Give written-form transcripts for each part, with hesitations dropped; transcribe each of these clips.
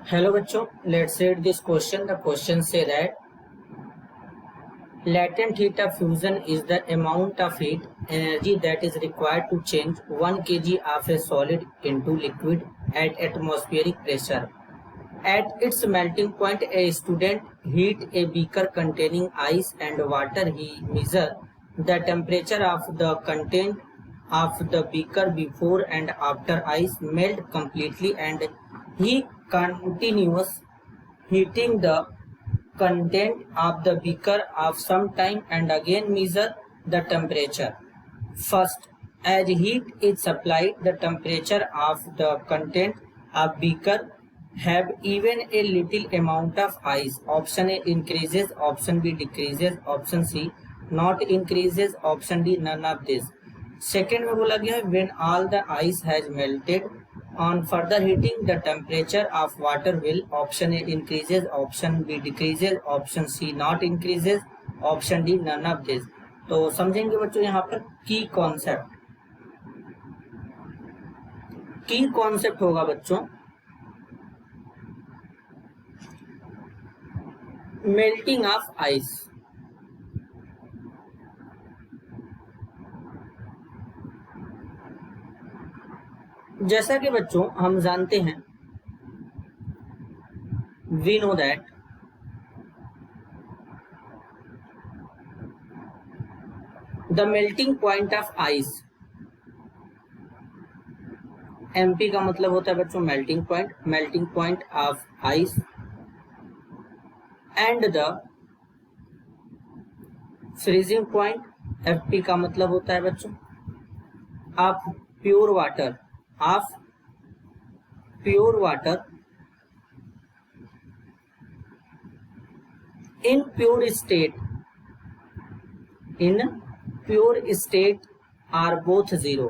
Hello बच्चों, let's read this question. The question say that latent heat of fusion is the amount of heat energy that is required to change 1 kg of a solid into liquid at atmospheric pressure. At its melting point, a student heat a beaker containing ice and water. He measure the temperature of the content of the beaker before and after ice melt completely, and he continues heating the content of the beaker of some time and again measure the temperature. First, as heat is supplied, the temperature of the content of beaker have even a little amount of ice. Option A increases, option B decreases, option C not increases, option D none of this. Second में बोला गया है when all the ice has melted on further heating the temperature of water will option A increases, option B decreases, option C not increases, option D none of this. तो समझेंगे बच्चों यहाँ पर की कॉन्सेप्ट होगा बच्चों मेल्टिंग ऑफ आइस। जैसा कि बच्चों हम जानते हैं, we know that the melting point of ice, MP का मतलब होता है बच्चों melting point of ice and the freezing point, FP का मतलब होता है बच्चों of pure water in pure state are both zero.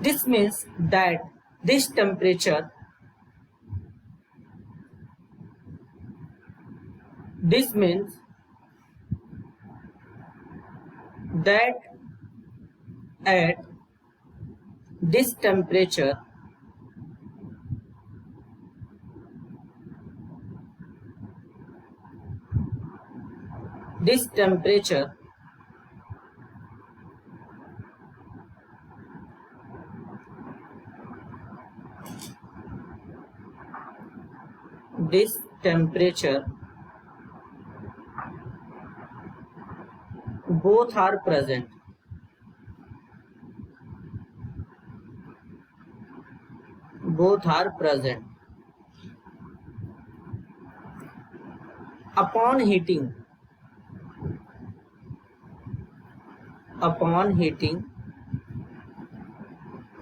This means that this temperature that at this temperature both are present. Upon heating,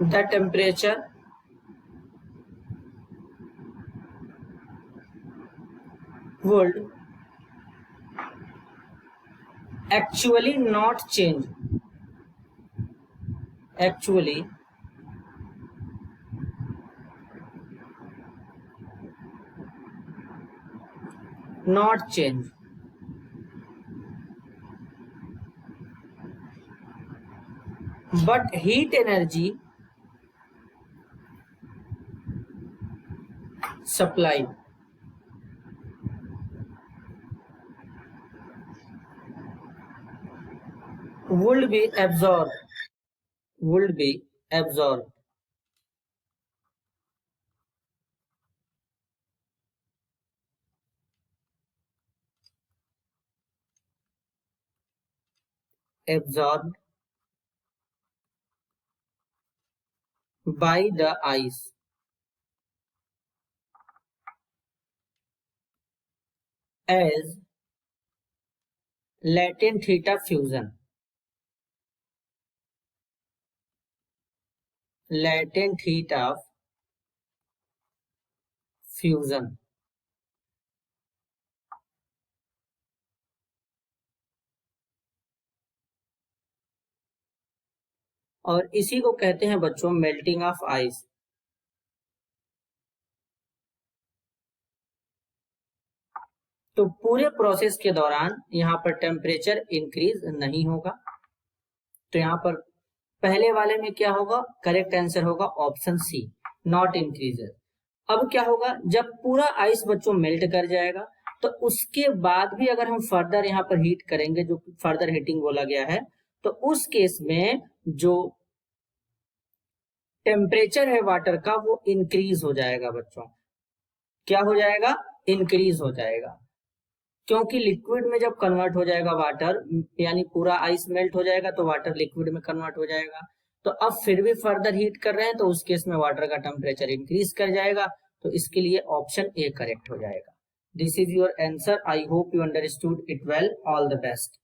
the temperature would actually not change. But heat energy supplied would be absorbed. By the ice as latent heat of fusion. और इसी को कहते हैं बच्चों melting of ice. तो पूरे process के दौरान यहाँ पर टेम्परेचर इंक्रीज नहीं होगा, तो यहाँ पर पहले वाले में क्या होगा, करेक्ट आंसर होगा ऑप्शन सी, नॉट इंक्रीजेस। अब क्या होगा, जब पूरा आइस बच्चों मेल्ट कर जाएगा तो उसके बाद भी अगर हम फर्दर यहाँ पर हीट करेंगे, जो फर्दर हीटिंग बोला गया है, तो उस केस में जो टेम्परेचर है वाटर का वो इंक्रीज हो जाएगा बच्चों। क्या हो जाएगा, इंक्रीज हो जाएगा, क्योंकि लिक्विड में जब कन्वर्ट हो जाएगा वाटर, यानी पूरा आइस मेल्ट हो जाएगा तो वाटर लिक्विड में कन्वर्ट हो जाएगा। तो अब फिर भी फर्दर हीट कर रहे हैं तो उस केस में वाटर का टेम्परेचर इंक्रीज कर जाएगा, तो इसके लिए ऑप्शन ए करेक्ट हो जाएगा। This is your answer. I hope you understood it well. All the best.